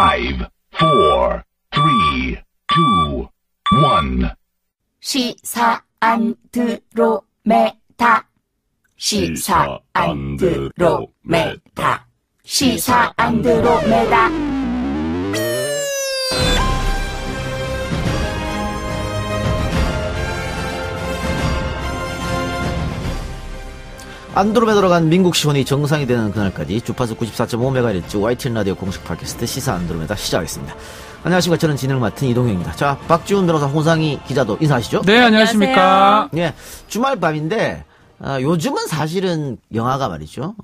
5, 4, 3, 2, 1. 시사 안드로메다. 시사 안드로메다. 시사 안드로메다. 안드로메다로 간 미국 시원이 정상이 되는 그날까지 주파수 94.5MHz YTN 라디오 공식 팟캐스트 시사 안드로메다 시작하겠습니다. 안녕하십니까. 저는 진행을 맡은 이동형입니다. 자, 박지훈 변호사, 홍상희 기자도 인사하시죠. 네, 안녕하십니까. 예, 주말 밤인데 요즘은 사실은 영화가 말이죠.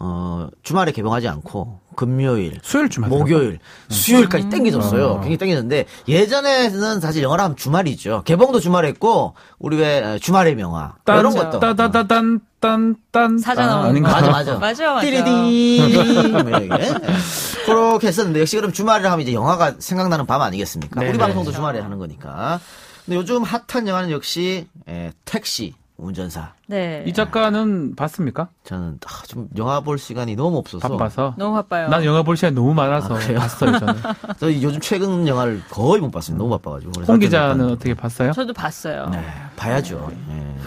주말에 개봉하지 않고 금요일, 수요일 주말, 목요일, 수요일까지 땡겨졌어요. 굉장히 땡겨졌는데 예전에는 사실 영화라 하면 주말이죠. 개봉도 주말에 했고 우리 왜 주말의 명화 이런 것도 딴 사자나무 아닌가? 맞아. 띠리디 그렇게 했었는데 역시 그럼 주말을 하면 이제 영화가 생각나는 밤 아니겠습니까? 네네. 우리 방송도 주말에 하는 거니까. 근데 요즘 핫한 영화는 역시 택시 운전사. 네. 이 작가는 봤습니까? 저는 좀 영화 볼 시간이 너무 없어서 바빠서. 너무 바빠요. 난 영화 볼 시간이 너무 많아서 그래요? 봤어요, 저는. 저 요즘 최근 영화를 거의 못 봤습니다. 너무 바빠가지고. 그래서 홍 기자는 어떻게 봤어요? 저도 봤어요. 네, 봐야죠. 예.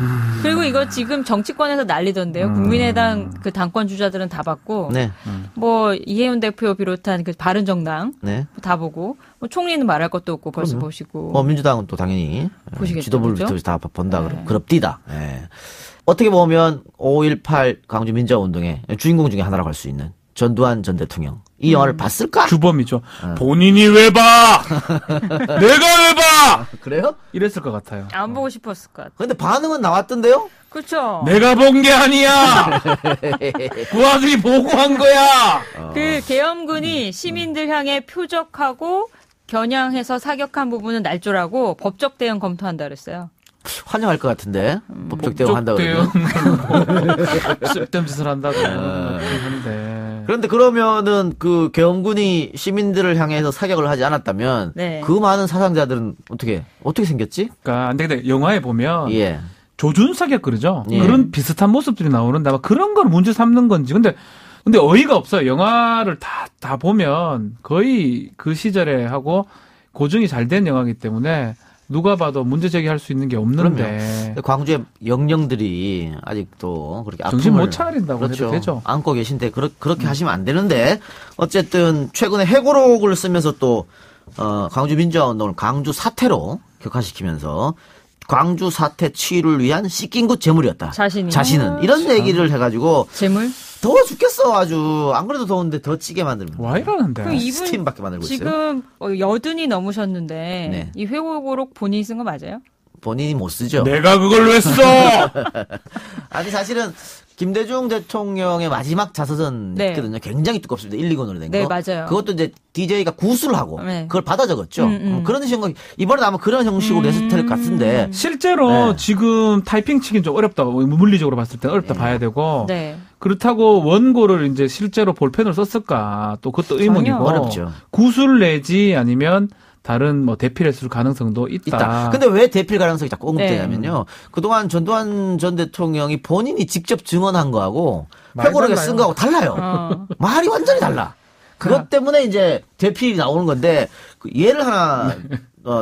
그리고 이거 지금 정치권에서 난리던데요. 국민의당 그 당권 주자들은 다 봤고, 네, 뭐 이해운 대표 비롯한 그 바른정당 네. 다 보고, 뭐 총리는 말할 것도 없고 벌써 보시고. 민주당은 또 당연히 보시겠죠, 지도부를 그죠? 다 본다 네. 그럽디다. 예. 어떻게 보면 5.18 광주 민주화운동의 주인공 중에 하나라고 할 수 있는 전두환 전 대통령. 이 영화를 봤을까? 주범이죠. 본인이 왜 봐! 내가 왜 봐! 그래요? 이랬을 것 같아요. 안 보고 싶었을 것 같아요. 근데 반응은 나왔던데요? 그렇죠. 내가 본 게 아니야! 그 아들이 보고한 거야! 그 계엄군이 시민들 향해 표적하고 겨냥해서 사격한 부분은 날조라고 법적 대응 검토한다 그랬어요. 환영할 것 같은데 법적 대응 한다고 그러면. 쓸데없는 짓을 한다고 하는데. 그런데 그러면은 그 계엄군이 시민들을 향해서 사격을 하지 않았다면 네. 그 많은 사상자들은 어떻게 생겼지? 그러니까 안 되겠다. 영화에 보면 예. 조준 사격 그러죠. 예. 그런 비슷한 모습들이 나오는데 아마 그런 걸 문제 삼는 건지. 근데 어이가 없어요. 영화를 다 보면 거의 그 시절에 하고 고증이 잘 된 영화이기 때문에 누가 봐도 문제 제기할 수 있는 게 없는데. 광주의 영령들이 아직도 그렇게 정신 아픔을 못 차린다고 그렇죠. 해도 되죠. 안고 계신데 그렇게 하시면 안 되는데 어쨌든 최근에 해고록을 쓰면서 또 광주 민주화운동을 광주 사태로 격화시키면서 광주 사태 치유를 위한 씻긴굿 재물이었다. 자신은 이런 얘기를 해가지고 재물? 더워 죽겠어 아주. 안 그래도 더운데 더 찌게 만들면. 와 이러는데. 그럼 이분 스팀밖에 만들고 있어요. 지금 여든이 넘으셨는데 네. 이 회고록 본인이 쓴 거 맞아요? 본인이 못 쓰죠. 내가 그걸 왜 써? 아니 사실은 김대중 대통령의 마지막 자서전 네. 있거든요. 굉장히 두껍습니다. 1, 2권으로 된 거. 네, 맞아요. 그것도 이제 DJ가 구술을 하고 네. 그걸 받아 적었죠. 그런 형식 이번에 아마 그런 형식으로 냈을 것 같은데. 실제로 네. 지금 타이핑 치긴 좀 어렵다. 물리적으로 봤을 때 어렵다 봐야 되고. 네. 그렇다고 원고를 이제 실제로 볼펜으로 썼을까? 또 그것도 의문이고. 어렵죠. 구술 내지 아니면 다른 뭐 대필 했을 가능성도 있다. 근데 왜 대필 가능성이 자꾸 언급되냐면요. 네. 그동안 전두환 전 대통령이 본인이 직접 증언한 거하고 회고록에 쓴 거하고 달라요. 말이 완전히 달라. 그것 때문에 이제 대필이 나오는 건데 그 예를 하나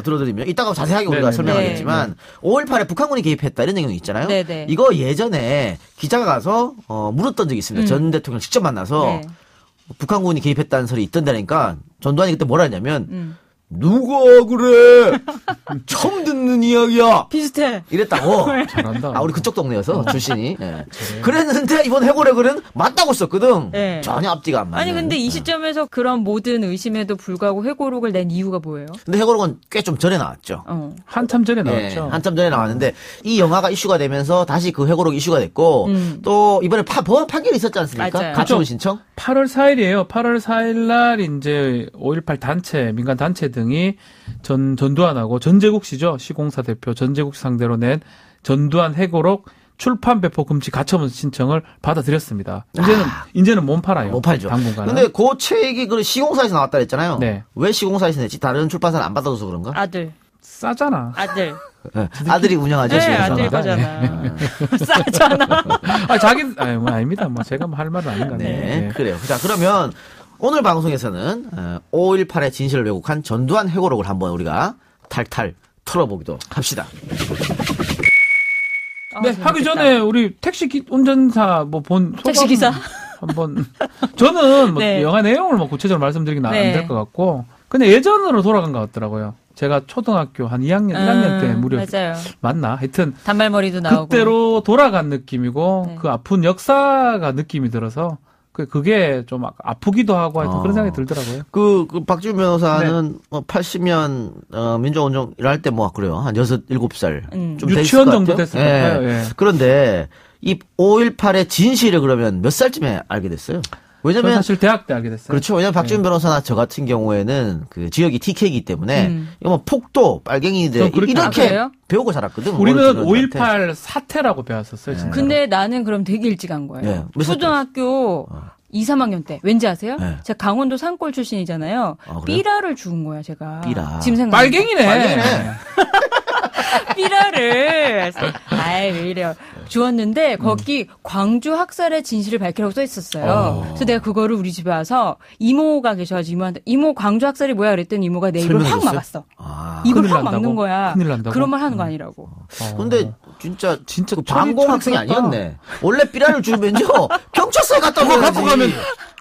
들어드리면 이따가 자세하게 우리가 네네. 설명하겠지만 5.18에 북한군이 개입했다 이런 내용이 있잖아요. 네네. 이거 예전에 기자가 가서 물었던 적이 있습니다. 전 대통령 직접 만나서 네. 북한군이 개입했다는 설이 있던데니까 전두환이 그때 뭐라 했냐면 누가 그래? 처음 듣는 이야기야. 비슷해. 이랬다고. 잘한다. 우리 그쪽 동네여서 출신이. 예. 그랬는데 이번 해고록은 맞다고 썼거든. 네. 전혀 앞뒤가 안 맞는. 아니 근데 이 시점에서 그런 모든 의심에도 불구하고 회고록을 낸 이유가 뭐예요? 근데 해고록은 꽤 좀 전에 나왔죠. 한참 전에 예, 나왔죠. 한참 전에 나왔는데 이 영화가 이슈가 되면서 다시 그 회고록이 이슈가 됐고 또 이번에 법원 판결이 있었지 않습니까? 맞아요. 가처분 신청? 8월 4일이에요. 8월 4일 날 이제 5.18 단체, 민간 단체 등이 전두환하고 전재국 씨죠. 시공사 대표 전재국 씨 상대로 낸 전두환 해고록 출판 배포 금지 가처분 신청을 받아들였습니다. 이제는 못 팔아요. 못 팔죠. 당분간은. 근데 그 책이 그 시공사에서 나왔다 그랬잖아요. 네. 왜 시공사에서 냈지? 다른 출판사는 안 받아줘서 그런가? 아들. 싸잖아. 아들. 네. 아들이 운영하죠. 네, 시공사가. 아들 거잖아. 싸잖아. 아닙니다. 뭐 제가 할 말은 아닌 것 같네요. 네, 그래요. 자, 그러면 오늘 방송에서는 5.18의 진실을 왜곡한 전두환 회고록을 한번 우리가 탈탈 털어보기도 합시다. 네, 하기 전에 우리 택시 운전사 뭐 본 소감 택시 기사 한번 저는 뭐 네. 영화 내용을 뭐 구체적으로 말씀드리긴 안 네. 될 것 같고 근데 예전으로 돌아간 것 같더라고요. 제가 초등학교 한 2학년 1학년 때 무려 맞아요. 맞나? 하여튼 단발머리도 나오고. 그때로 돌아간 느낌이고 네. 그 아픈 역사가 느낌이 들어서 그게 좀 아프기도 하고 하여튼 그런 생각이 들더라고요. 그 박지훈 변호사는 뭐 80년 민주운동 일할 때 뭐 그래요. 한 6, 7살 좀 됐을 유치원 것 정도 같아요. 됐을 것 같아요. 예. 그런데 이 5.18의 진실을 그러면 몇 살쯤에 알게 됐어요? 저는 왜냐면 사실 대학 때 알게 됐어요. 그렇죠. 왜냐면 박지훈 변호사나 저 같은 경우에는 그 지역이 TK이기 때문에 이거 뭐 폭도 빨갱이들 그렇게 이렇게 그래요? 배우고 자랐거든. 우리는 어른들한테. 5.18 사태라고 배웠었어요. 진짜. 근데 나는 그럼 되게 일찍 간 거예요. 네. 몇 살 때? 초등학교 2, 3학년 때. 왠지 아세요? 네. 제가 강원도 산골 출신이잖아요. 그래요? 삐라를 주운 거야, 제가. 삐라. 지금 생각. 빨갱이네. 빨갱이네. 삐라를. 아이, 왜 이래요. 주었는데, 거기 광주 학살의 진실을 밝히라고 써 있었어요. 그래서 내가 그거를 우리 집에 와서 이모가 계셔가지고 이모한테, 이모 광주 학살이 뭐야? 그랬더니 이모가 내 입을 확 설명해줬어요? 막았어. 아. 입을 큰일 확 난다고? 막는 거야. 큰일 난다고? 그런 말 하는 거 아니라고. 근데 진짜 진짜 그 철이- 방공 철이 학생이 들었다. 아니었네. 원래 삐라를 주면요 경찰서에 갔다 그거 오야지. 갖고 가면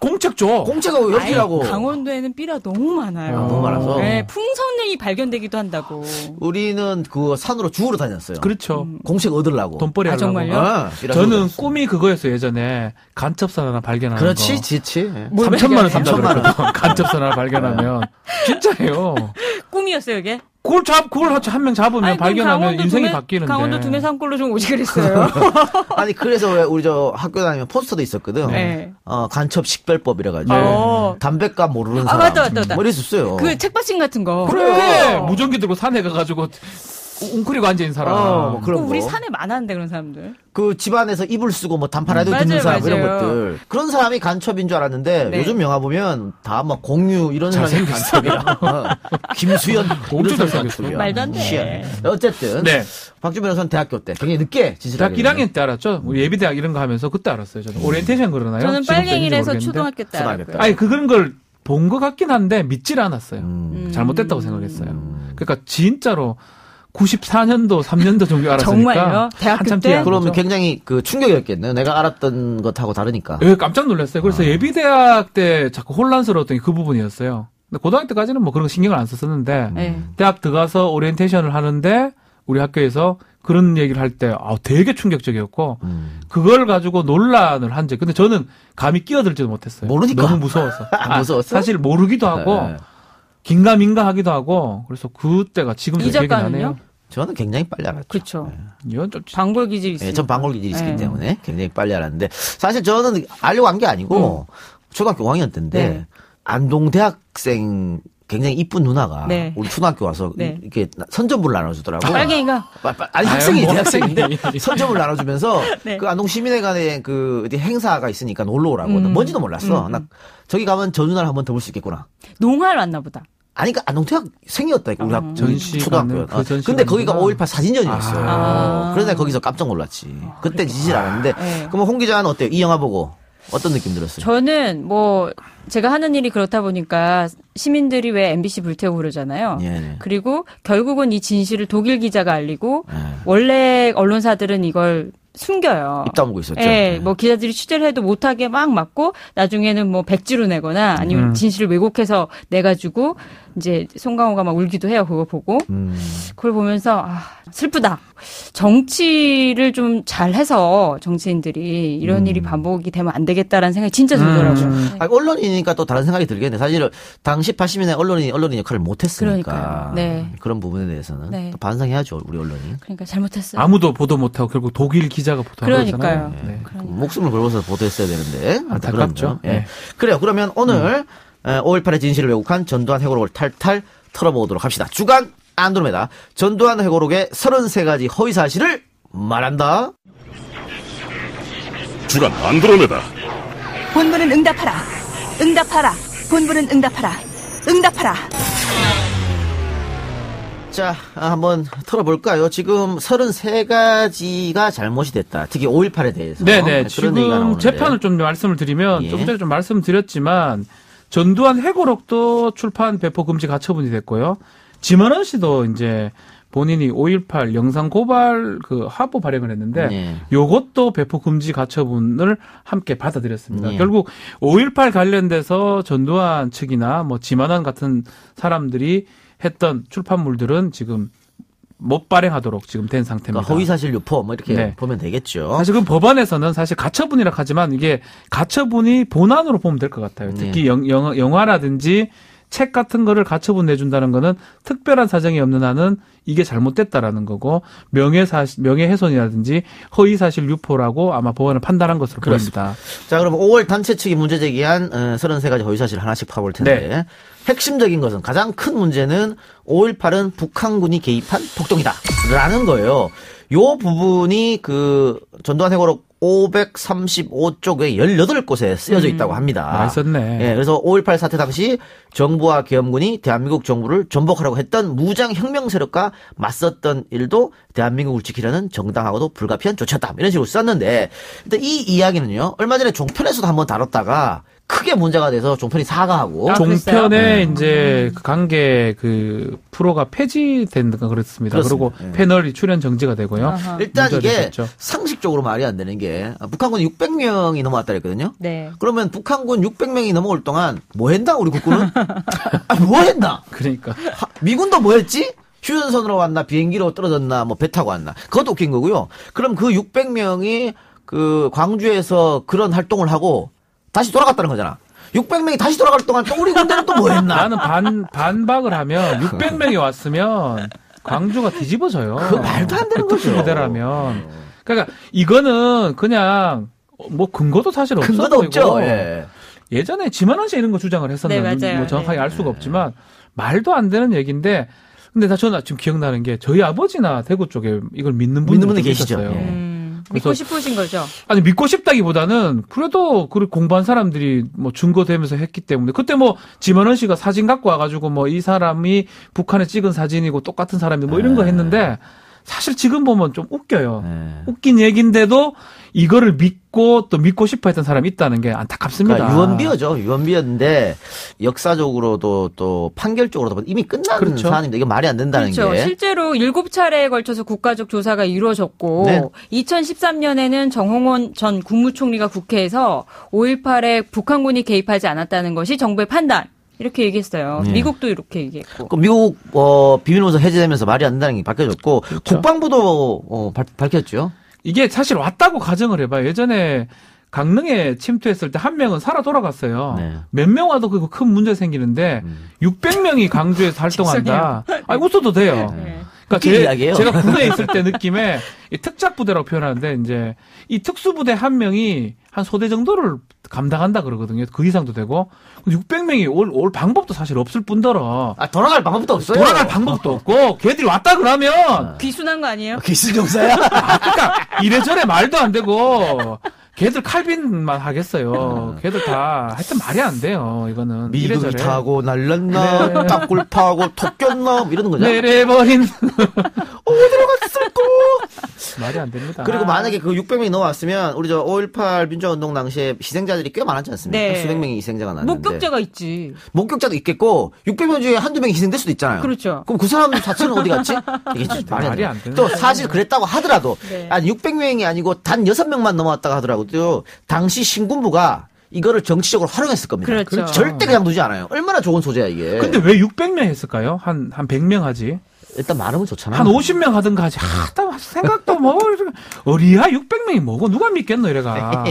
공책 줘. 공채가 왜 여기라고. 강원도에는 삐라 너무 많아요. 너무 많아서. 네, 풍선이 발견되기도 한다고. 우리는 그 산으로 주우러 다녔어요. 그렇죠. 공책 얻으려고. 돈벌이 아, 하려고. 정말요? 삐라 저는 주우러 꿈이 그거였어요. 예전에 간첩선 하나 발견하는 그렇지, 거. 지치. 뭘 3천만 원 산다 발견해요? 그랬거든. 간첩선 하나 발견하면 진짜예요. 꿈이었어요, 이게? 그걸 한 명 잡으면 아니, 그럼 발견하면 강원도 인생이 두뇌- 바뀌는데. 강원도 두뇌 산골로 좀 오지 그랬어요. 아니 그래서 왜 우리 저 학교 다니면 포스터도 있었거든. 네. 간첩 식별법 이래가지고 네. 담배값 모르는 아, 사람. 맞다. 뭐 이랬었어요. 그 책받침 같은 거. 그래. 무전기 들고 산에 가가지고 웅크리고 앉아있는 사람. 뭐 그런 우리 거. 산에 많았는데 그런 사람들. 그 집안에서 이불 쓰고 뭐 단파라도 맞아요, 듣는 사람 이런 맞아요. 것들. 그런 사람이 간첩인 줄 알았는데 네. 요즘 영화 보면 다 막 공유 이런 사람이 간첩이야. 김수현 엄청 이런 잘생겼어요. 말도 안 돼. 희한해. 어쨌든 네. 박준 변호사는 대학교 때 굉장히 늦게 진실하게 대학 1학년 때 알았죠. 우리 예비대학 이런 거 하면서 그때 알았어요. 저는 오리엔테이션 그러나요? 저는 지금 빨갱이라서 모르겠는데. 초등학교 때 초등학교 알았고요. 때. 아니 그런 걸 본 것 같긴 한데 믿질 않았어요. 잘못됐다고 생각했어요. 그러니까 진짜로 94년도 3년도 정도 알았으니까 정말요? 대학교 한참 때? 뒤에 그러면 굉장히 그 충격이었겠네요. 내가 알았던 것하고 다르니까. 예, 깜짝 놀랐어요. 그래서 예비대학 때 자꾸 혼란스러웠던 게 그 부분이었어요. 근데 고등학교 때까지는 뭐 그런 거 신경을 안 썼었는데 네. 대학 들어가서 오리엔테이션을 하는데 우리 학교에서 그런 얘기를 할 때 되게 충격적이었고 그걸 가지고 논란을 한 적. 근데 저는 감히 끼어들지도 못했어요. 모르니까. 너무 무서워서. 안 무서웠어? 사실 모르기도 하고 네. 긴가민가 하기도 하고 그래서 그때가 지금도 이 기억이 작가는요? 나네요. 저는 굉장히 빨리 알았죠. 그렇죠. 이건 좀 방골 기질이 있어요. 예, 전 방골 기질이 있기 네. 때문에 굉장히 빨리 알았는데 사실 저는 알려고 한 게 아니고 초등학교 5학년 때인데 네. 안동 대학생 굉장히 이쁜 누나가 네. 우리 초등학교 와서 네. 이렇게 선전부를 나눠주더라고. 빨갱이가 아니 아유, 학생이 뭐 대학생인데 학생이. 선전부를 나눠주면서 네. 그 안동 시민회관에 그 어디 행사가 있으니까 놀러 오라고. 나 뭔지도 몰랐어. 나 저기 가면 저 누나를 한번 더 볼 수 있겠구나. 농활 왔나 보다. 아니, 그러니까 안동 대학생이었다. 우리 전시관은 초등학교. 그 전시관이구나. 근데 거기가 5.18 사진전이었어요. 아. 그래서 내가 거기서 깜짝 놀랐지. 그때 지질 않았는데. 네. 그럼 홍 기자는 어때요? 이 영화 보고 어떤 느낌 들었어요? 저는 뭐 제가 하는 일이 그렇다 보니까 시민들이 왜 MBC 불태우고 그러잖아요. 예. 그리고 결국은 이 진실을 독일 기자가 알리고 예. 원래 언론사들은 이걸 숨겨요. 입 다물고 있었죠. 예, 뭐 기자들이 취재를 해도 못하게 막 막고 나중에는 뭐 백지로 내거나 아니면 진실을 왜곡해서 내가지고 이제 송강호가 막 울기도 해요. 그거 보고 그걸 보면서 슬프다. 정치를 좀 잘해서 정치인들이 이런 일이 반복이 되면 안 되겠다라는 생각이 진짜 들더라고요. 아니, 언론이니까 또 다른 생각이 들겠네. 사실 당시 80년대 언론인 역할을 못했으니까. 그러니까요. 네. 그런 부분에 대해서는 네. 또 반성해야죠. 우리 언론이. 그러니까 잘못했어요. 아무도 보도 못하고 결국 독일 기자가 보도한 그러니까요. 거잖아요. 네. 목숨을 걸고서 보도했어야 되는데. 안타깝죠. 예. 네. 그래요. 그러면 오늘 5.18의 진실을 왜곡한 전두환 회고록을 탈탈 털어보도록 합시다. 주간 안드로메다 전두환 회고록의 33가지 허위사실을 말한다. 주간 안드로메다. 본부는 응답하라. 응답하라. 본부는 응답하라. 응답하라. 자, 한번 털어볼까요? 지금 33가지가 잘못이 됐다. 특히 5.18에 대해서. 네네. 그런 얘기가 지금 나오는데. 재판을 좀 말씀을 드리면 예. 조금 전에 좀 말씀드렸지만 전두환 해고록도 출판 배포 금지 가처분이 됐고요. 지만원 씨도 이제 본인이 5.18 영상 고발 그 하보 발행을 했는데 네. 요것도 배포 금지 가처분을 함께 받아들였습니다. 네. 결국 5.18 관련돼서 전두환 측이나 뭐 지만원 같은 사람들이 했던 출판물들은 지금 못 발행하도록 지금 된 상태입니다. 그러니까 허위사실 유포 뭐 이렇게 네. 보면 되겠죠. 사실 그 법안에서는 사실 가처분이라 하지만 이게 가처분이 본안으로 보면 될 것 같아요. 특히 영화라든지 책 같은 거를 가처분 내준다는 거는 특별한 사정이 없는 한은 이게 잘못됐다라는 거고 명예훼손이라든지 허위사실 유포라고 아마 법원을 판단한 것으로 보입니다. 자, 그럼 5월 단체 측이 문제 제기한 33가지 허위사실 하나씩 파볼 텐데 네. 핵심적인 것은 가장 큰 문제는 5.18은 북한군이 개입한 폭동이다라는 거예요. 요 부분이 그 전두환 해고록 535쪽에 18곳에 쓰여져 있다고 합니다. 많이 썼네. 예, 그래서 5.18 사태 당시 정부와 계엄군이 대한민국 정부를 전복하려고 했던 무장 혁명 세력과 맞섰던 일도 대한민국을 지키려는 정당하고도 불가피한 조치였다. 이런 식으로 썼는데 일단 이 이야기는요. 얼마 전에 종편에서도 한번 다뤘다가 크게 문제가 돼서 종편이 사과하고 종편에 이제 그 관계 그 프로가 폐지된 거 그랬습니다. 그렇습니다. 그리고 패널이 출연 정지가 되고요. 아하. 일단 이게 있었죠. 상식적으로 말이 안 되는 게 북한군 600명이 넘어왔다 그랬거든요. 네. 그러면 북한군 600명이 넘어올 동안 뭐 했나 우리 국군은? 아니 뭐 했나? 그러니까 미군도 뭐 했지? 휴전선으로 왔나 비행기로 떨어졌나 뭐 배 타고 왔나? 그것도 웃긴 거고요. 그럼 그 600명이 그 광주에서 그런 활동을 하고 다시 돌아갔다는 거잖아. 600명이 다시 돌아갈 동안 또 우리 군대는 또 뭐 했나? 나는 반박을 하면 600명이 왔으면 광주가 뒤집어져요. 그 말도 안 되는 거죠. 특수부대라면. 그러니까 이거는 그냥 뭐 근거도 사실 없어 근거도 보이고 없죠. 예. 예전에 지만원 씨 이런 거 주장을 했었는데 네, 맞아요. 뭐 정확하게 네. 알 수가 없지만 말도 안 되는 얘기인데 근데 저는 지금 기억나는 게 저희 아버지나 대구 쪽에 이걸 믿는 분들이 계시죠. 계셨어요. 예. 믿고 싶으신 거죠? 아니 믿고 싶다기보다는 그래도 그 공부한 사람들이 뭐 증거되면서 했기 때문에 그때 뭐 지만원 씨가 사진 갖고 와가지고 뭐 이 사람이 북한에 찍은 사진이고 똑같은 사람이 뭐 이런 거 했는데 사실 지금 보면 좀 웃겨요. 웃긴 얘기인데도 이거를 믿고 또 믿고 싶어 했던 사람이 있다는 게 안타깝습니다. 그러니까 유언비어죠. 유언비어인데 역사적으로도 또 판결적으로도 이미 끝난 그렇죠. 사안인데 이게 말이 안 된다는 그렇죠. 게. 실제로 7차례에 걸쳐서 국가적 조사가 이루어졌고 네. 2013년에는 정홍원 전 국무총리가 국회에서 5.18에 북한군이 개입하지 않았다는 것이 정부의 판단. 이렇게 얘기했어요. 네. 미국도 이렇게 얘기했고. 그 미국 비밀문서 해제되면서 말이 안 된다는 게 밝혀졌고 그렇죠. 국방부도 밝혔죠. 이게 사실 왔다고 가정을 해봐요. 예전에 강릉에 침투했을 때 한 명은 살아 돌아갔어요. 네. 몇 명 와도 그거 큰 문제 생기는데 600명이 강주에서 활동한다. 아니 웃어도 돼요. 네. 웃긴 이야기예요. 제가 군에 있을 때 느낌에 이 특작부대라고 표현하는데 이제 이 특수부대 한 명이 한 소대 정도를 감당한다 그러거든요. 그 이상도 되고 600명이 올 방법도 사실 없을 뿐더러 돌아갈 방법도 없어요. 돌아갈 방법도 없고 걔들이 왔다 그러면 귀순한 거 아니에요? 기술정사야? 그러니까 이래저래 말도 안 되고 걔들 칼빈만 하겠어요. 걔들 다 하여튼 말이 안 돼요. 이거는 미국이 이래저래. 타고 날렸나? 네. 땅굴 파고 토꼈나? 뭐 이러는 거죠. 내려버린 어디로 갔을까? 말이 안 됩니다. 그리고 만약에 그 600명이 넘어왔으면 우리 저 5.18 민주화운동 당시에 희생자들이 꽤 많았지 않습니까? 네. 수백 명이 희생자가 났는데. 목격자가 있지. 목격자도 있겠고 600명 중에 한두 명이 희생될 수도 있잖아요. 그렇죠. 그럼 그 사람 자체는 어디 갔지? 이게 말이 안 되는 또 거예요. 사실 그랬다고 하더라도 네. 아니 600명이 아니고 단 6명만 넘어왔다고 하더라도 당시 신군부가 이거를 정치적으로 활용했을 겁니다. 그렇죠. 절대 그냥 두지 않아요. 얼마나 좋은 소재야 이게. 근데 왜 600명 했을까요? 한 100명 하지. 일단 말하면 좋잖아요. 한 50명 하든가 하지. 생각도 뭐 어리야 600명이 뭐고 누가 믿겠노 이래가.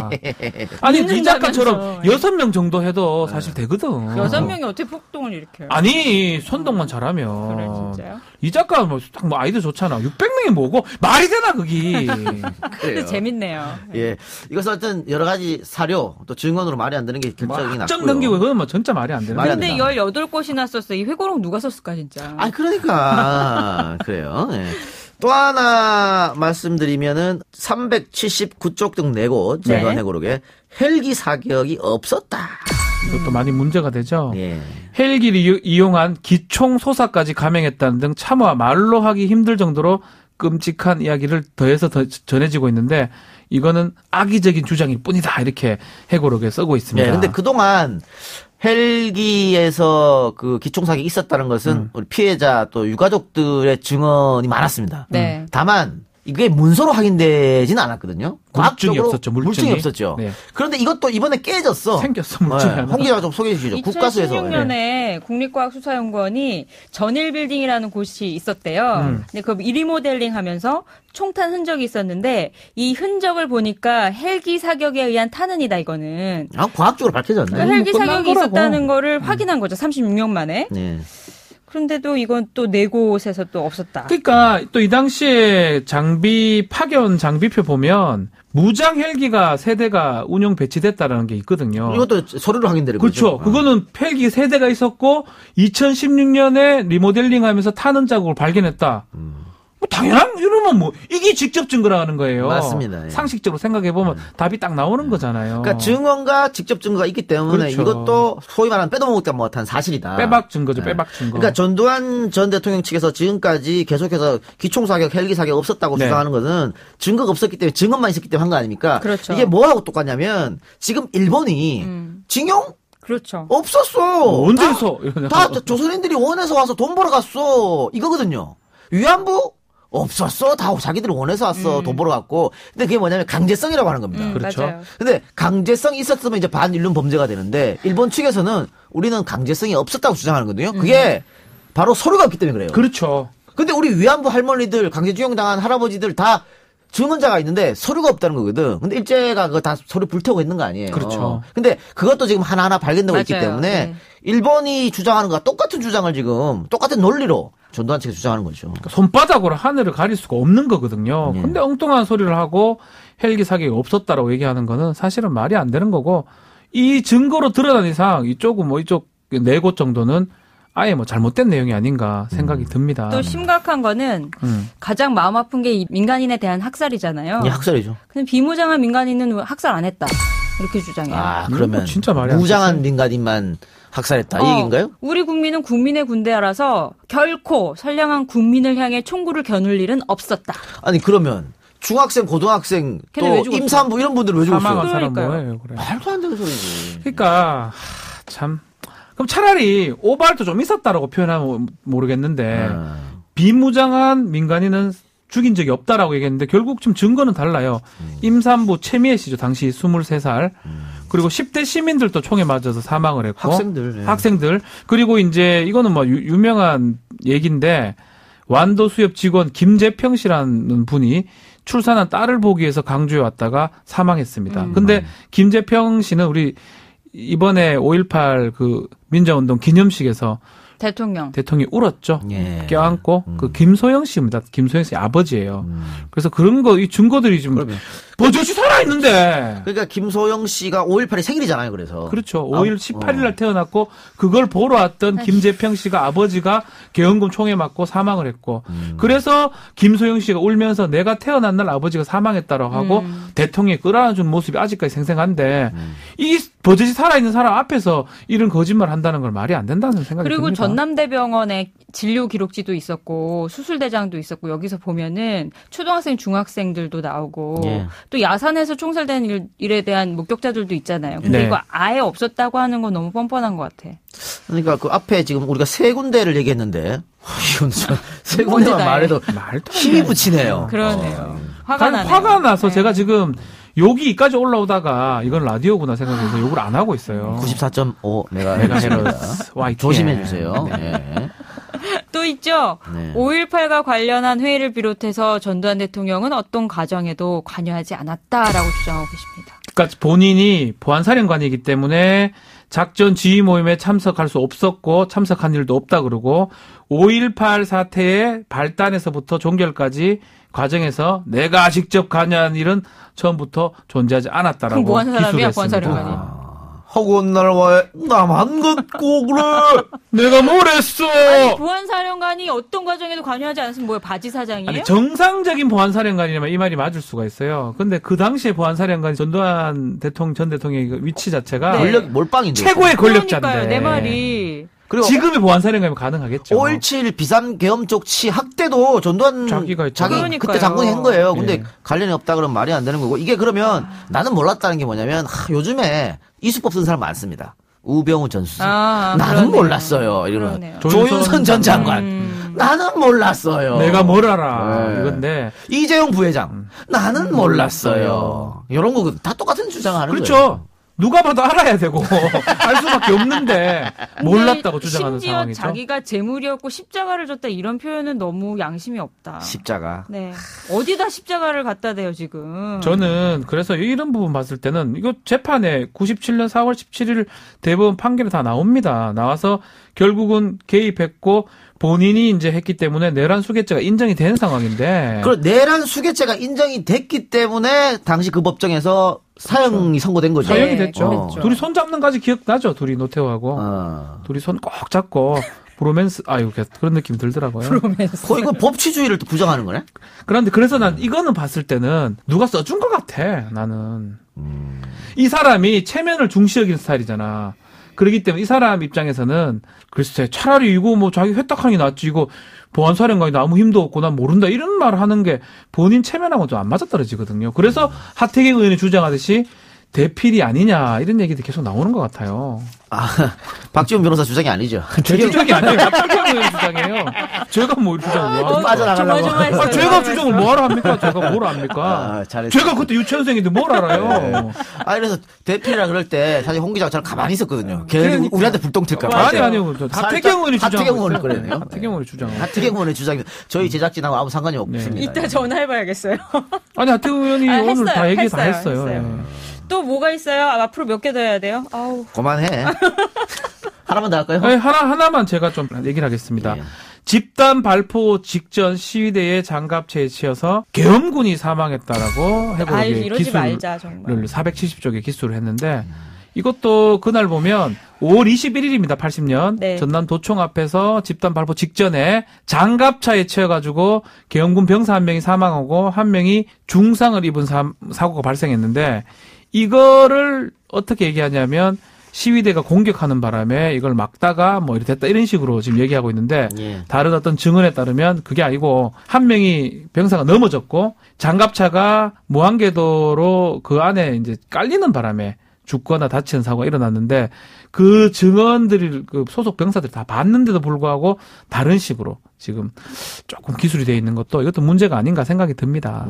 아니 이 작가처럼 믿는다면서. 6명 정도 해도 사실 되거든. 6명이 어떻게 폭동을 일으켜요? 아니 선동만 잘하면. 그래, 진짜요? 이 작가 뭐 아이디어 좋잖아. 600명이 뭐고 말이 되나 그게. 근데 재밌네요. 예, 이것은 어떤 여러 가지 사료 또 증언으로 말이 안 되는 게 결정이 확정 났고요. 넘기고 그건 뭐 진짜 말이 안 되는. 말이 안 근데 된다. 18곳이나 썼어. 이 회고록 누가 썼을까 진짜. 아, 그러니까 그래요. 예. 또 하나 말씀드리면은 379쪽 등 4곳 전두환 네. 해고록에 헬기 사격이 없었다. 이것도 많이 문제가 되죠. 예. 헬기를 이용한 기총 소사까지 감행했다는 등 차마 말로 하기 힘들 정도로 끔찍한 이야기를 더해서 전해지고 있는데 이거는 악의적인 주장일 뿐이다 이렇게 해고록에 쓰고 있습니다. 예. 근데 그동안 헬기에서 그 기총사격이 있었다는 것은 우리 피해자 또 유가족들의 증언이 많았습니다. 네. 다만 이게 문서로 확인되지는 않았거든요. 물증이 과학적으로 없었죠. 물증이 없었죠. 네. 그런데 이것도 이번에 깨졌어. 생겼어 물증이. 네. 홍 기자가 좀 소개해 주시죠. 국가수에서. 2016년에 국립과학수사연구원이 전일빌딩이라는 곳이 있었대요. 근데 그 리모델링 하면서 총탄 흔적이 있었는데 이 흔적을 보니까 헬기 사격에 의한 탄은이다 이거는. 과학적으로 밝혀졌네. 그러니까 헬기 끝난 사격이 거라고. 있었다는 거를 확인한 거죠. 36년 만에. 네. 그런데도 이건 또 네 곳에서 또 없었다. 그러니까 또 이 당시에 장비 파견 장비표 보면 무장 헬기가 3대가 운용 배치됐다라는 게 있거든요. 이것도 서류로 확인되는 그렇죠. 거죠. 그거는 헬기 3대가 있었고 2016년에 리모델링하면서 타는 자국을 발견했다. 뭐 당연한 이러면 뭐 이게 직접 증거라는 거예요. 맞습니다. 예. 상식적으로 생각해 보면 답이 딱 나오는 거잖아요. 그러니까 증언과 직접 증거가 있기 때문에 그렇죠. 이것도 소위 말하는 빼도 먹다 못한 사실이다. 빼박 증거죠. 네. 빼박 증거. 그러니까 전두환 전 대통령 측에서 지금까지 계속해서 기총사격, 헬기사격 없었다고 네. 주장하는 것은 증거가 없었기 때문에 증언만 있었기 때문에 한 거 아닙니까? 그렇죠. 이게 뭐하고 똑같냐면 지금 일본이 징용 그렇죠. 없었어. 언제서 다 조선인들이 원해서 와서 돈 벌어 갔어. 이거거든요. 위안부 없었어. 다 자기들이 원해서 왔어. 돈 벌어 갔고. 근데 그게 뭐냐면 강제성이라고 하는 겁니다. 그렇죠. 맞아요. 근데 강제성이 있었으면 이제 반일륜 범죄가 되는데 일본 측에서는 우리는 강제성이 없었다고 주장하는 거거든요. 그게 바로 서류가 없기 때문에 그래요. 그렇죠. 근데 우리 위안부 할머니들, 강제징용 당한 할아버지들 다 증언자가 있는데 서류가 없다는 거거든. 근데 일제가 그거 다 서류 불태우고 있는 거 아니에요. 그렇죠. 근데 그것도 지금 하나하나 발견되고 있기 맞아요. 때문에 네. 일본이 주장하는 거와 똑같은 주장을 지금 똑같은 논리로 전두환 측에서 주장하는 거죠. 손바닥으로 하늘을 가릴 수가 없는 거거든요. 네. 근데 엉뚱한 소리를 하고 헬기 사격이 없었다라고 얘기하는 거는 사실은 말이 안 되는 거고 이 증거로 드러난 이상 이쪽은 뭐 이쪽 4곳 정도는 아예 뭐 잘못된 내용이 아닌가 생각이 듭니다. 또 심각한 거는 가장 마음 아픈 게 이 민간인에 대한 학살이잖아요. 이게 학살이죠. 근데 비무장한 민간인은 학살 안 했다. 이렇게 주장해요. 그러면 진짜 말이 안 무장한 되지. 민간인만 학살했다. 이 얘기인가요? 우리 국민은 국민의 군대라서 결코 선량한 국민을 향해 총구를 겨눌 일은 없었다. 아니 그러면 중학생, 고등학생 걔네 왜 또 죽었어? 임산부 이런 분들 왜 사망한 죽었어요? 사람 그러니까요. 뭐예요? 그래. 말도 안 되는 소리지. 그러니까 참 그럼 차라리 오발도 좀 있었다라고 표현하면 모르겠는데 비무장한 민간인은 죽인 적이 없다라고 얘기했는데 결국 지금 증거는 달라요. 임산부 최미애 씨죠. 당시 23살. 그리고 10대 시민들도 총에 맞아서 사망을 했고 학생들. 네. 학생들. 그리고 이제 이거는 뭐 유명한 얘기인데 완도 수협 직원 김재평 씨라는 분이 출산한 딸을 보기 위해서 강주에 왔다가 사망했습니다. 근데 김재평 씨는 우리 이번에 5.18 그 민주운동 기념식에서 대통령이 울었죠. 예. 껴안고 그 김소영 씨입니다. 김소영 씨 아버지예요. 그래서 그런 거 이 증거들이 지금 버젓이 살아 있는데. 그러니까 김소영 씨가 5.18이 생일이잖아요. 그래서 그렇죠. 5일 18일 날 태어났고 그걸 보러 왔던 김재평 씨가 아버지가 계엄금 총에 맞고 사망을 했고 그래서 김소영 씨가 울면서 내가 태어난 날 아버지가 사망했다라고 하고 대통령이 끌어안아준 모습이 아직까지 생생한데 이 버젓이 살아있는 사람 앞에서 이런 거짓말 한다는 건 말이 안 된다는 생각이 그리고 듭니다. 전남대병원에 진료 기록지도 있었고 수술대장도 있었고 여기서 보면은 초등학생 중학생들도 나오고 예. 또 야산에서 총살된 일에 대한 목격자들도 있잖아요. 근데 네. 이거 아예 없었다고 하는 건 너무 뻔뻔한 것 같아. 그러니까 그 앞에 지금 우리가 세 군데를 얘기했는데 이건 세 군데만 어디다 해. 말해도 말도 안 힘이 돼. 붙이네요. 그러네요. 화가 나네요. 화가 나서 네. 제가 지금 욕이 이까지 올라오다가 이건 라디오구나 생각해서 욕을 안 하고 있어요. 94.5 메가헤르츠다. YTN. 조심해 주세요. 네. 또 있죠. 네. 5.18과 관련한 회의를 비롯해서 전두환 대통령은 어떤 과정에도 관여하지 않았다라고 주장하고 계십니다. 그러니까 본인이 보안사령관이기 때문에 작전 지휘 모임에 참석할 수 없었고 참석한 일도 없다 그러고 5.18 사태의 발단에서부터 종결까지 과정에서 내가 직접 관여한 일은 처음부터 존재하지 않았다라고 그럼 뭐 하는 사람이야, 기술했습니다. 보안사령관이? 허구한 날와의 남한 것고 그래. 내가 뭘 했어? 아니, 보안사령관이 어떤 과정에도 관여하지 않았으면 뭐야, 바지 사장이에요? 아니, 정상적인 보안사령관이라면 이 말이 맞을 수가 있어요. 근데 그 당시에 보안사령관이 전두환 전 대통령의 그 위치 자체가 네. 권력 몰빵인데. 최고의 권력자인데. 그러니까요, 내 말이. 그리고 지금의 보안사령관이면 가능하겠죠. 5.17 비산 계엄 쪽치 학대도 전두환 자기가 했죠. 자기 그러니까요. 그때 장군이 한 거예요. 근데 예. 관련이 없다 그러면 말이 안 되는 거고 이게 그러면 나는 몰랐다는 게 뭐냐면 요즘에 이수법 쓴 사람 많습니다. 우병우 전 수석. 나는 그러네요. 몰랐어요. 이러면 그러네요. 조윤선 전 장관. 나는 몰랐어요. 내가 뭘 알아. 네. 이건데. 이재용 부회장. 나는 몰랐어요. 이런 거 다 똑같은 주장하는 그렇죠. 거예요. 누가 봐도 알아야 되고 알 수밖에 없는데 몰랐다고 근데 주장하는 심지어 상황이죠. 자기가 재물이었고 십자가를 줬다 이런 표현은 너무 양심이 없다. 십자가. 네. 어디다 십자가를 갖다 대요 지금. 저는 그래서 이런 부분 봤을 때는 이거 재판에 97년 4월 17일 대법원 판결이 다 나옵니다. 나와서 결국은 개입했고 본인이 이제 했기 때문에 내란 수괴죄가 인정이 된 상황인데. 그리고 내란 수괴죄가 인정이 됐기 때문에 당시 그 법정에서 사형이 선고된 거죠. 사형이 네, 됐죠. 그랬죠. 둘이 손 잡는 까지 기억나죠. 둘이 노태우하고. 둘이 손 꼭 잡고 브로맨스 아유 그런 느낌 들더라고요. 이거 법치주의를 또 부정하는 거네? 그런데 그래서 난 이거는 봤을 때는 누가 써준 것 같아. 나는. 이 사람이 체면을 중시 여기는 스타일이잖아. 그렇기 때문에 이 사람 입장에서는 글쎄 차라리 이거 뭐 자기 회딱하는 게 낫지 이거 보안사령관이 아무 힘도 없고 난 모른다 이런 말을 하는 게 본인 체면하고 좀 안 맞아떨어지거든요. 그래서 하태경 의원이 주장하듯이 대필이 아니냐 이런 얘기도 계속 나오는 것 같아요. 박지원 변호사 주장이 아니죠. 제 주장이 아니에요. 하태경 의원 주장이에요. 제가 뭐 주장을 뭐 합니까? 빠져나가려고. 조마조마했어요. 제가 주장을 뭐하러 합니까? 제가 뭘 합니까? 잘했어요. 제가 그때 유치원생인데 뭘 알아요? 그래서 대필이라 그럴 때 사실 홍 기자가 저를 가만히 있었거든요. 걔네들 우리한테 불똥 튈까 봐. 아니요. 하태경 의원이 주장. 하태경 의원이 그러네요. 하태경 의원이 주장. 하태경 의원의 주장이 저희 제작진하고 아무 상관이 없습니다. 이따 전화해봐야겠어요. 아니 하태경 의원이 오늘 했어요. 다 얘기 다 했어요. 했어요. 예. 또 뭐가 있어요? 앞으로 몇 개 더 해야 돼요? 아우. 그만해. 하나만 더 할까요? 네, 하나만 제가 좀 얘기를 하겠습니다. 예. 집단 발포 직전 시위대에 장갑차에 치여서 계엄군이 사망했다라고 해보게 이러지 기술을 말자 정말. 470쪽에 기술을 했는데 이것도 그날 보면 5월 21일입니다. 80년 네. 전남 도청 앞에서 집단 발포 직전에 장갑차에 치여가지고 계엄군 병사 한 명이 사망하고 한 명이 중상을 입은 사고가 발생했는데 이거를 어떻게 얘기하냐면 시위대가 공격하는 바람에 이걸 막다가 뭐 이렇게 됐다 이런 식으로 지금 얘기하고 있는데 예. 다른 어떤 증언에 따르면 그게 아니고 한 명이 병사가 넘어졌고 장갑차가 무한궤도로 그 안에 이제 깔리는 바람에 죽거나 다치는 사고가 일어났는데 그 증언들이 그 소속 병사들이 다 봤는데도 불구하고 다른 식으로 지금 조금 기술이 돼 있는 것도 이것도 문제가 아닌가 생각이 듭니다.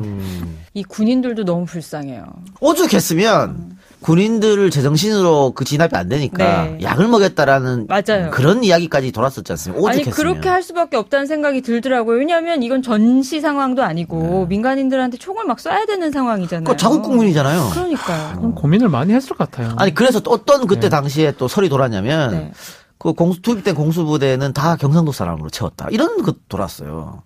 이 군인들도 너무 불쌍해요. 오죽했으면 군인들을 제정신으로 그 진압이 안 되니까 네. 약을 먹였다라는 맞아요. 그런 이야기까지 돌았었지 않습니까? 아니 오죽했으면. 그렇게 할 수밖에 없다는 생각이 들더라고요. 왜냐하면 이건 전시 상황도 아니고 민간인들한테 총을 막 쏴야 되는 상황이잖아요. 그거 자국 국민이잖아요. 그러니까요. 그럼 고민을 많이 했을 것 같아요. 아니 그래서 또 어떤 그때 당시에 또 설이 돌았냐면 네. 그 투입된 공수부대는 다 경상도 사람으로 채웠다. 이런 것 돌았어요.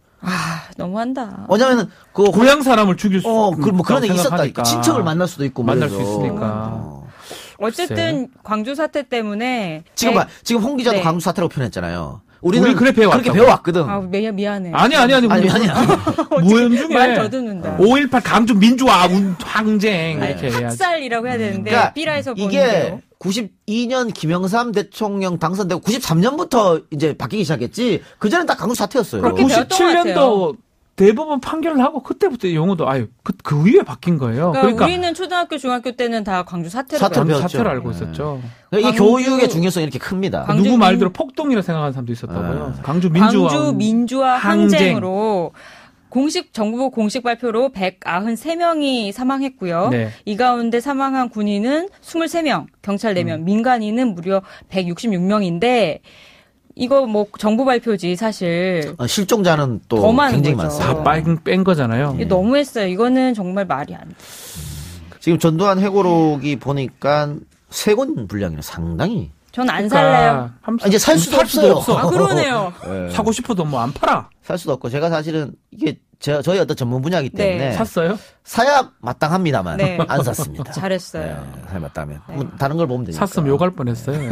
너무한다. 왜냐면은 그 고향 사람을 죽일 수 뭐 그런 얘기 있었다. 생각하니까. 친척을 만날 수도 있고 만날 그래서. 수 있으니까. 어쨌든 광주 사태 때문에 지금 홍 기자도 네. 광주 사태라고 표현했잖아요. 우리는 우리 그래 배워왔다고. 그렇게 배워왔거든. 미안해. 아니 아니 무연 중에 말 더듬는다. 5.18 강주 민주화 항쟁 아니, 이렇게 해야지. 학살이라고 해야 되는데 그러니까 삐라에서 보는 이게 대로. 92년 김영삼 대통령 당선되고 93년부터 이제 바뀌기 시작했지. 그 전엔 딱 강주 사태였어요. 그렇게 배웠던 것 같아요. 97년도 대법원 판결을 하고 그때부터 용어도 그 위에 바뀐 거예요. 그러니까 우리는 초등학교, 중학교 때는 다 광주 사태로 사태로 배웠죠. 배웠죠. 사태를 알고 있었죠. 이게 광주- 교육의 중요성이 이렇게 큽니다. 광주 누구 민- 말대로 폭동이라 생각하는 사람도 있었다고요. 강주 민주화. 광주 민주화 항쟁. 항쟁으로 정부 공식 발표로 193명이 사망했고요. 네. 이 가운데 사망한 군인은 23명, 경찰 4명, 민간인은 무려 166명인데 이거 뭐 정부 발표지 사실. 실종자는 또 더 많은 굉장히 거죠. 많습니다. 다 뺀 거잖아요. 이게 너무했어요. 이거는 정말 말이 안 돼. 지금 전두환 회고록이 보니까 세권 분량이 상당히 전 안 살래요. 이제 살 수도 없어요. 아, 그러네요. 사고 싶어도 뭐 안 팔아. 살 수도 없고 제가 사실은 이게 저희 어떤 전문 분야이기 때문에 네. 샀어요? 사야 마땅합니다만 네. 안 샀습니다. 잘했어요. 네, 사야 마땅하면 뭐 다른 걸 보면 되니까. 샀으면 욕할 뻔했어요. 예.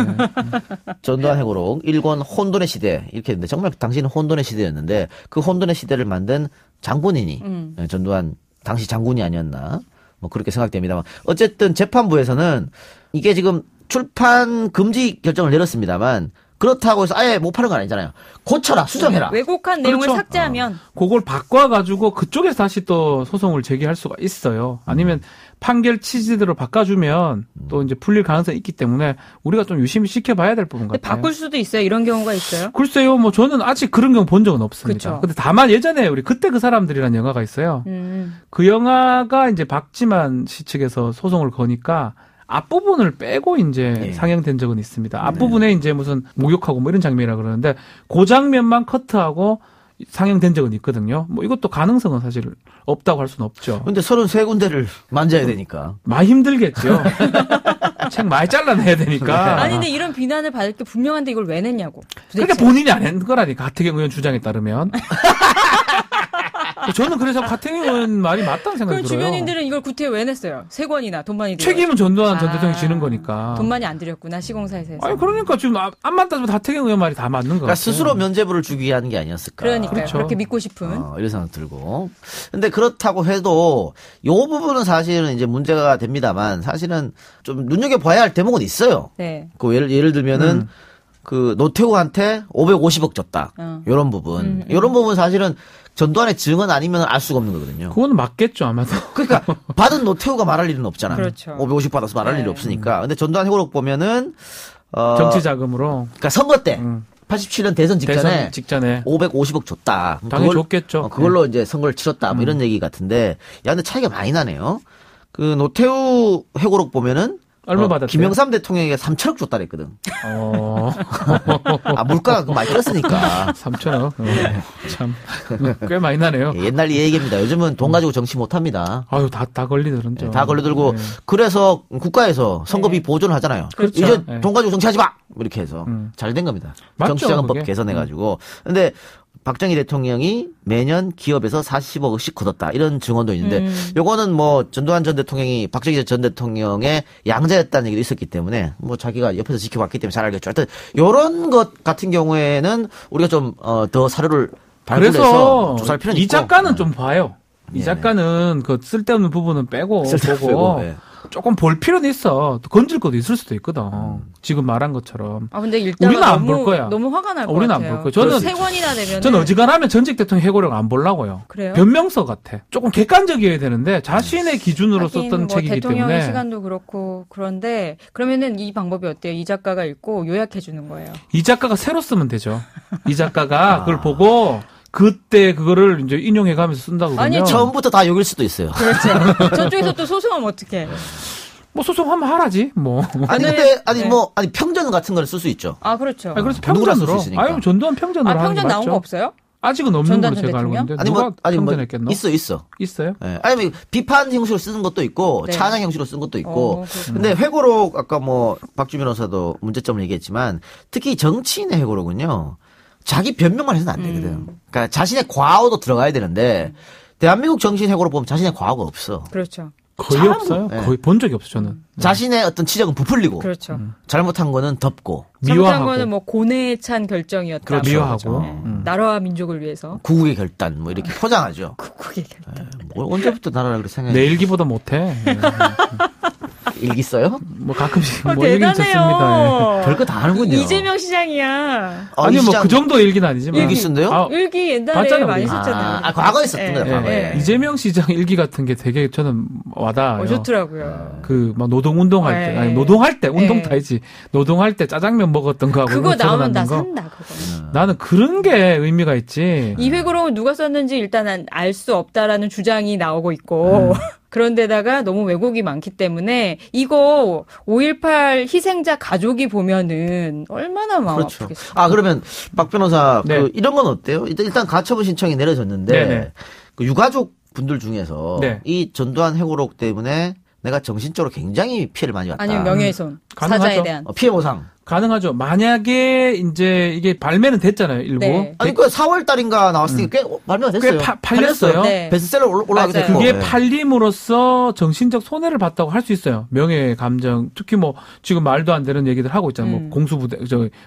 전두환 회고록 1권 혼돈의 시대 이렇게 했는데 정말 당시는 혼돈의 시대였는데 그 혼돈의 시대를 만든 장본인이 전두환 당시 장군이 아니었나 뭐 그렇게 생각됩니다만 어쨌든 재판부에서는 이게 지금 출판 금지 결정을 내렸습니다만 그렇다고 해서 아예 못 파는 건 아니잖아요. 고쳐라, 수정해라. 왜곡한 내용을 그렇죠. 삭제하면 그걸 바꿔가지고 그쪽에서 다시 또 소송을 제기할 수가 있어요. 아니면 판결 취지대로 바꿔주면 또 이제 풀릴 가능성이 있기 때문에 우리가 좀 유심히 지켜봐야 될 부분 근데 같아요. 바꿀 수도 있어요. 이런 경우가 있어요. 글쎄요, 뭐 저는 아직 그런 경우 본 적은 없습니다. 그쵸. 근데 다만 예전에 우리 그때 그 사람들이라는 영화가 있어요. 그 영화가 이제 박지만 씨 측에서 소송을 거니까 앞부분을 빼고 이제 예. 상영된 적은 있습니다. 앞부분에 이제 무슨 목욕하고 뭐 이런 장면이라 그러는데 그 장면만 커트하고 상영된 적은 있거든요. 뭐 이것도 가능성은 사실 없다고 할 수는 없죠. 근데 33군데를 만져야 되니까. 많이 힘들겠죠. 책 많이 잘라내야 되니까. 아니 근데 이런 비난을 받을 게 분명한데 이걸 왜 냈냐고. 그러니까 본인이 안 한 거라니까. 하태경 의원 주장에 따르면. 저는 그래서 하태경 의원 말이 맞다는 생각이 그럼 들어요. 주변인들은 이걸 구태에 왜 냈어요? 세 권이나 돈 많이 들여. 책임은 전두환 전 대통령이 지는 거니까. 돈 많이 안 들였구나 시공사에서. 아니 그러니까 지금 안만 따지면 하태경 의원 말이 다 맞는 거 그러니까 같아요. 스스로 면죄부를 주기 위한 게 아니었을까. 그러니까요. 그렇죠. 그렇게 믿고 싶은. 이런 생각 들고. 근데 그렇다고 해도 요 부분은 사실은 이제 문제가 됩니다만 사실은 좀 눈여겨봐야 할 대목은 있어요. 네. 그 예를 들면은 그 노태우한테 550억 줬다. 요런 부분. 요런 부분 사실은 전두환의 증언 아니면 알 수가 없는 거거든요. 그거는 맞겠죠 아마도. 그러니까 받은 노태우가 말할 일은 없잖아요. 그렇죠. 550 받아서 말할 네. 일이 없으니까. 근데 전두환 회고록 보면은 정치 자금으로 그러니까 선거 때 87년 대선 직전에 대선 직전에 550억 줬다. 당연히 줬겠죠. 그걸로 이제 선거를 치렀다. 뭐 이런 얘기 같은데, 야, 근데 차이가 많이 나네요. 그 노태우 회고록 보면은 얼마 받았대요? 김영삼 대통령에게 3천억 줬다 그랬거든. 물가가 많이 뛰었으니까. 3천억. 참 꽤 많이 나네요. 옛날 이 얘기입니다. 요즘은 돈 가지고 정치 못 합니다. 아유 다 걸리더라죠. 다 걸려들고 그래서 국가에서 선거비 보존을 하잖아요. 그렇죠. 이제 네. 돈 가지고 정치하지 마. 이렇게 해서 잘 된 겁니다. 맞죠, 정치자금법 그게. 개선해가지고. 근데 박정희 대통령이 매년 기업에서 40억씩 걷었다. 이런 증언도 있는데 요거는 뭐 전두환 전 대통령이 박정희 전 대통령의 양자였다는 얘기도 있었기 때문에 뭐 자기가 옆에서 지켜봤기 때문에 잘 알겠죠. 하여튼 요런 것 같은 경우에는 우리가 좀 더 사료를 발굴해서 그래서 조사할 필요는 이 있고. 작가는 좀 봐요. 이 네네. 작가는 그 쓸데없는 부분은 빼고 쓸데없는 보고 빼고, 예. 조금 볼 필요는 있어. 건질 것도 있을 수도 있거든. 지금 말한 것처럼. 아 근데 일단 우리는 안 볼 거야. 너무 화가 날 것 우리는 같아요. 안 볼 거예요. 저는 세 권이나 되면 전 어지간하면 전직 대통령 해고령 안 보려고요. 그래요? 변명서 같아. 조금 객관적이어야 되는데 자신의 기준으로 하긴 썼던 뭐 책이기 대통령의 때문에 시간도 그렇고 그런데 그러면은 이 방법이 어때요? 이 작가가 읽고 요약해 주는 거예요. 이 작가가 새로 쓰면 되죠. 이 작가가 그걸 보고 그때 그거를 이제 인용해가면서 쓴다고 그러면 아니, 처음부터 다 욕일 수도 있어요. 그렇죠. 저쪽에서 또 소송하면 어떡해. 뭐 소송하면 하라지 뭐. 아니 저는- 근데 아니 네. 뭐 아니 평전 같은 걸 쓸 수 있죠. 아 그렇죠. 아니, 그래서 누구나 쓸수 평전으로. 있으니까. 아유 전두환 평전으로 아 하는 게 평전 나온 맞죠. 거 없어요? 아직은 없는 전두환 걸로 전 제가 알고 대통령? 있는데 아니 누가 뭐 아니 뭐 평전했겠노? 있어. 있어요? 예. 아니 비판 형식으로 쓰는 것도 있고 네. 찬양 형식으로 쓰는 것도 있고. 그렇구나. 근데 회고록 아까 뭐 박주 변호사도 문제점을 얘기했지만 특히 정치인의 회고록은요. 자기 변명만 해서는 안 되거든. 그러니까 자신의 과오도 들어가야 되는데 대한민국 정치인 회고록 보면 자신의 과오가 없어. 그렇죠. 거의 참, 없어요. 네. 거의 본 적이 없어 저는. 자신의 어떤 지적은 부풀리고 그렇죠. 잘못한 거는 덮고 잘못한 미화하고. 거는 뭐 고뇌에 찬 결정이었다. 그렇죠. 미화하고. 네. 나라와 민족을 위해서. 구국의 결단 뭐 이렇게 포장하죠. 국국의 결단. 뭘 언제부터 나라를 그렇게 생각해? 내 일기보다 못해. 일기 써요? 뭐 가끔씩 아, 뭐 일기 썼습니다. 예. 대단해요. 별거 다 하는군요. 이재명 시장이야. 아니 뭐 시장 그 정도 일기는 아니지만 일기 쓴대요? 아, 일기 옛날에 봤잖아요, 많이 우리. 썼잖아요. 과거에 썼던 거다, 예, 과거에. 예. 이재명 시장 일기 같은 게 되게 저는 와닿아요. 좋더라고요. 그 막 노동운동할 때, 예. 아니 노동할 때 운동 예. 다이지 노동할 때 짜장면 먹었던 거하고 그거 이거 나오면 나 적어놨는 거. 산다, 그거. 나는 그런 게 의미가 있지. 이 회고록을 누가 썼는지 일단 알 수 없다라는 주장이 나오고 있고 그런데다가 너무 왜곡이 많기 때문에 이거 5.18 희생자 가족이 보면은 얼마나 마음 그렇죠. 아프겠어요. 아, 그러면 박 변호사, 네. 그 이런 건 어때요? 일단 가처분 신청이 내려졌는데, 네네. 그 유가족 분들 중에서 네. 이 전두환 회고록 때문에 내가 정신적으로 굉장히 피해를 많이 봤다. 아니면 명예훼손, 가능하죠. 사자에 대한. 피해 보상. 가능하죠. 만약에 이제 이게 발매는 됐잖아요. 일부. 네. 아니, 그 4월 달인가 나왔으니까 꽤 발매가 됐어요. 꽤 팔렸어요. 네. 베스트셀러 올라가게 맞아요. 됐고. 그게 네. 팔림으로써 정신적 손해를 봤다고 할 수 있어요. 명예 감정. 특히 뭐 지금 말도 안 되는 얘기들 하고 있잖아요. 뭐 공수부대,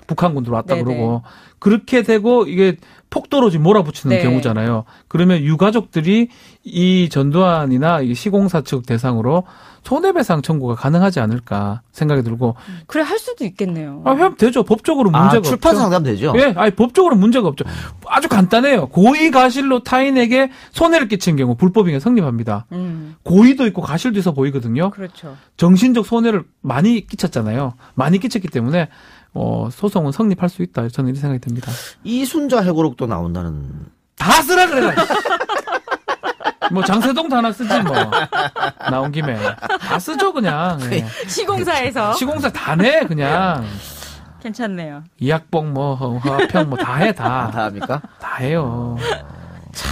북한군들 왔다 네네. 그러고. 그렇게 되고 이게 폭도로 지금 몰아붙이는 네. 경우잖아요. 그러면 유가족들이 이 전두환이나 이 시공사 측 대상으로 손해배상 청구가 가능하지 않을까 생각이 들고. 그래 할 수도 있겠네요. 아, 되죠. 법적으로 문제가 없죠. 출판 상담 되죠? 예, 아니 법적으로 문제가 없죠. 아주 간단해요. 고의 가실로 타인에게 손해를 끼친 경우 불법행위가 성립합니다. 고의도 있고 가실도 있어 보이거든요. 그렇죠. 정신적 손해를 많이 끼쳤잖아요. 많이 끼쳤기 때문에 소송은 성립할 수 있다. 저는 이렇게 생각이 듭니다. 이순자 해고록도 나온다는. 다 쓰라 그래라. 뭐 장세동도 하나 쓰지 뭐. 나온 김에 다 쓰죠 그냥. 예. 시공사에서. 시공사 다 내 그냥. 괜찮네요. 이학봉 뭐 화평 뭐 다 해 다. 다 합니까? 다 해요. 참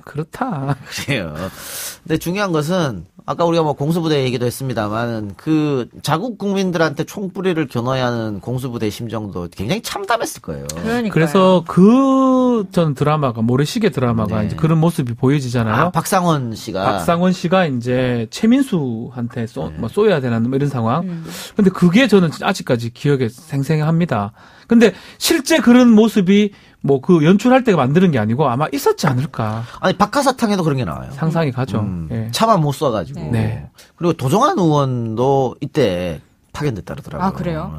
그렇다. 그래요. 근데 중요한 것은 아까 우리가 뭐 공수부대 얘기도 했습니다만 그 자국 국민들한테 총뿌리를 겨눠야 하는 공수부대 심정도 굉장히 참담했을 거예요. 그러니까요. 그래서 전 드라마가 모래시계 드라마가 네. 이제 그런 모습이 보여지잖아요. 박상원 씨가 이제 최민수한테 쏘야 되는 뭐 이런 상황. 근데 그게 저는 아직까지 기억에 생생합니다. 근데 실제 그런 모습이 뭐 그 연출할 때가 만드는 게 아니고 아마 있었지 않을까. 아니 박하사탕에도 그런 게 나와요. 상상이 가죠. 예. 차만 못 쏴가지고. 네. 그리고 도정환 의원도 이때 파견됐다 그러더라고요. 아, 그래요?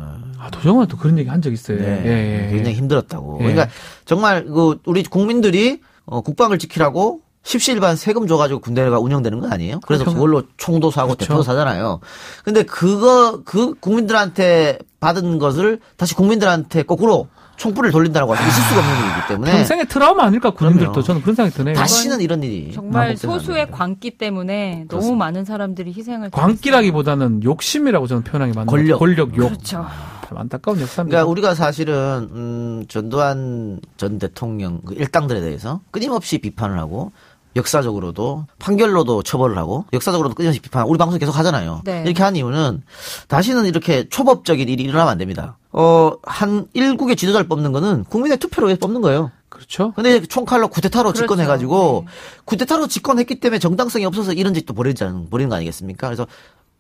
도정환도 그런 얘기 한 적 있어요. 네. 예. 굉장히 힘들었다고. 예. 그러니까 정말 우리 국민들이 국방을 지키라고 십시일반 세금 줘가지고 군대가 운영되는 건 아니에요. 그래서 그렇죠. 그걸로 총도 사고 그렇죠. 대포도 사잖아요. 근데 그 국민들한테 받은 것을 다시 국민들한테 거꾸로 총불을 돌린다고 하서 있을 수가 없는 일이기 때문에 평생의 트라우마 아닐까 군인들도. 그럼요. 저는 그런 생각이 드네요. 다시는 이런 일이 정말 반복되면 안 소수의 됩니다. 광기 때문에 그렇습니다. 너무 많은 사람들이 희생을 광기라기보다는 욕심이라고 저는 표현하기 맞는 권력. 권력 욕. 그렇죠. 참 안타까운 역사입니다. 그러니까 우리가 사실은 전두환 전 대통령 그 일당들에 대해서 끊임없이 비판을 하고 역사적으로도 판결로도 처벌을 하고 역사적으로도 끊임없이 비판하고 우리 방송 계속 하잖아요. 네. 이렇게 한 이유는 다시는 이렇게 초법적인 일이 일어나면 안 됩니다. 한 일국의 지도자를 뽑는 거는 국민의 투표로 뽑는 거예요. 그렇죠. 근데 총칼로 쿠데타로 그렇죠. 집권해가지고 네. 쿠데타로 집권했기 때문에 정당성이 없어서 이런 짓도 벌이는 거 아니겠습니까? 그래서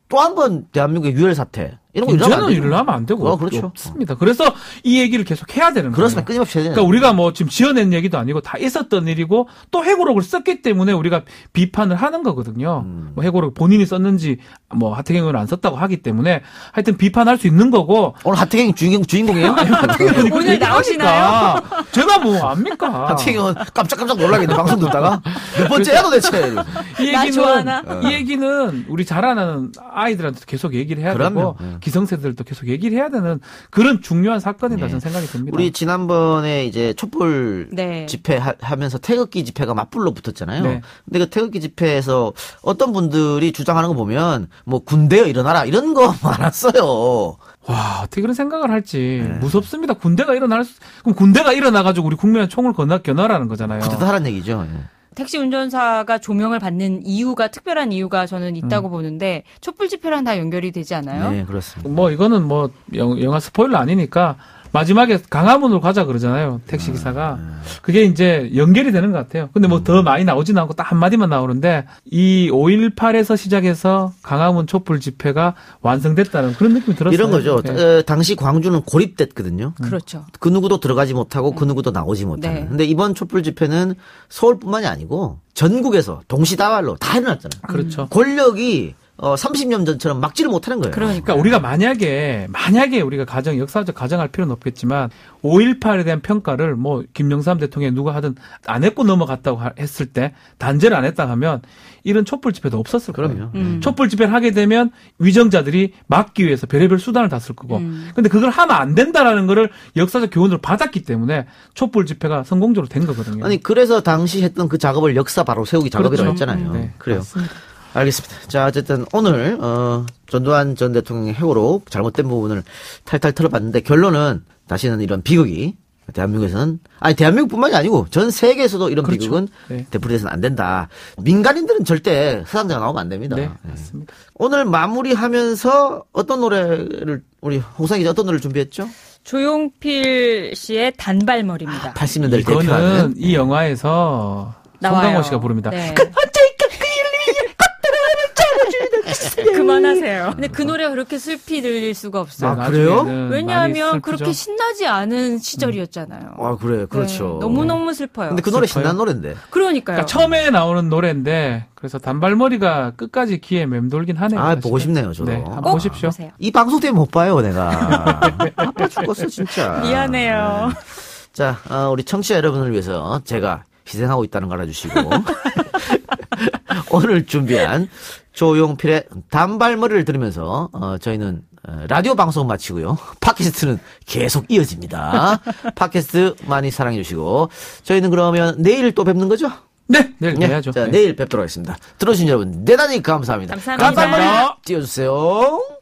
또 한 번 대한민국의 유혈 사태 이런 거 일어나면 안 이제는 되죠. 일어나면 안 되고 그렇죠. 없습니다. 그래서 이 얘기를 계속 해야 되는 거예요. 그렇습니다. 끊임없이 해야 되는 그러니까 우리가 뭐 지금 지어낸 얘기도 아니고 다 있었던 일이고 또 해고록을 썼기 때문에 우리가 비판을 하는 거거든요. 뭐 해고록 본인이 썼는지 뭐 하태경 의원은 안 썼다고 하기 때문에 하여튼 비판할 수 있는 거고. 오늘 하태경이 주인공이에요? 오늘 나오시나요? 제가 뭐 압니까? 하태경은 깜짝깜짝 놀라겠네 방송 듣다가 몇 번째야 도대체. 나 좋아하나? 이 얘기는 우리 자라나는 아이들한테 계속 얘기를 해야 그럼요. 되고 기성세대들도 계속 얘기를 해야 되는 그런 중요한 사건이다 저는 생각이 듭니다. 우리 지난번에 이제 촛불 네. 집회 하면서 태극기 집회가 맞불로 붙었잖아요. 네. 근데 그 태극기 집회에서 어떤 분들이 주장하는 거 보면 뭐 군대여 일어나라 이런 거 많았어요. 와, 어떻게 그런 생각을 할지 무섭습니다. 그럼 군대가 일어나가지고 우리 국민의 총을 겨눠라는 거잖아요. 그때도 하란 얘기죠. 예. 택시 운전사가 조명을 받는 이유가 특별한 이유가 저는 있다고 보는데 촛불 집회랑 다 연결이 되지 않아요? 네, 그렇습니다. 뭐 이거는 뭐 영화 스포일러 아니니까 마지막에 강화문으로 가자 그러잖아요. 택시 기사가. 그게 이제 연결이 되는 것 같아요. 근데 뭐 더 많이 나오진 않고 딱 한마디만 나오는데 이 5.18에서 시작해서 강화문 촛불 집회가 완성됐다는 그런 느낌이 들었어요. 이런 거죠. 네. 당시 광주는 고립됐거든요. 그렇죠. 그 누구도 들어가지 못하고 그 누구도 나오지 못하는. 네. 근데 이번 촛불 집회는 서울뿐만이 아니고 전국에서 동시다발로 다 일어났잖아요. 그렇죠. 권력이 30년 전처럼 막지를 못하는 거예요. 그러니까 우리가 만약에 우리가 역사적 가정할 필요는 없겠지만 5.18에 대한 평가를 뭐 김영삼 대통령이 누가 하든 안 했고 넘어갔다고 했을 때 단죄를 안 했다 하면 이런 촛불 집회도 없었을 거예요. 그럼요. 촛불 집회를 하게 되면 위정자들이 막기 위해서 별의별 수단을 다 쓸 거고. 근데 그걸 하면 안 된다라는 거를 역사적 교훈을 받았기 때문에 촛불 집회가 성공적으로 된 거거든요. 아니 그래서 당시 했던 그 작업을 역사 바로 세우기 작업이라고 그렇죠. 했잖아요. 네, 그래요. 맞습니다. 알겠습니다. 자, 어쨌든 오늘 전두환 전 대통령의 해고록 잘못된 부분을 탈탈 털어봤는데 결론은 다시는 이런 비극이 대한민국에서는 대한민국뿐만이 아니고 전 세계에서도 이런 그렇죠. 비극은 네. 되풀이돼서는 안 된다. 민간인들은 절대 사상자가 나오면 안 됩니다. 네, 네. 맞습니다. 오늘 마무리하면서 어떤 노래를 우리 홍상 기자 어떤 노래를 준비했죠? 조용필 씨의 단발머리입니다. 80년대를 이거는 대표하는 이 영화에서 나와요. 송강호 씨가 부릅니다. 네. 그만하세요. 근데 그 노래가 그렇게 슬피 들릴 수가 없어요. 아, 그래요? 나중에는 많이 왜냐하면 슬프죠. 그렇게 신나지 않은 시절이었잖아요. 아, 그래. 그렇죠. 네, 너무너무 슬퍼요. 근데 그 노래 슬퍼요? 신나는 노래인데. 그러니까요. 그러니까 처음에 나오는 노래인데 그래서 단발머리가 끝까지 귀에 맴돌긴 하네요. 아, 사실은. 보고 싶네요, 저도. 네, 한번 꼭 보십시오. 보세요. 이 방송 때문에 못 봐요, 내가. 아파 죽겠어, 진짜. 미안해요. 자, 우리 청취자 여러분을 위해서 제가 희생하고 있다는 걸 알아주시고 오늘 준비한 조용필의 단발머리를 들으면서 저희는 라디오 방송 마치고요. 팟캐스트는 계속 이어집니다. 팟캐스트 많이 사랑해 주시고 저희는 그러면 내일 또 뵙는 거죠? 네, 내일 뵈야죠. 자, 네. 내일 뵙도록 하겠습니다. 들어주신 여러분 대단히 감사합니다. 감사합니다. 단발머리 띄워주세요.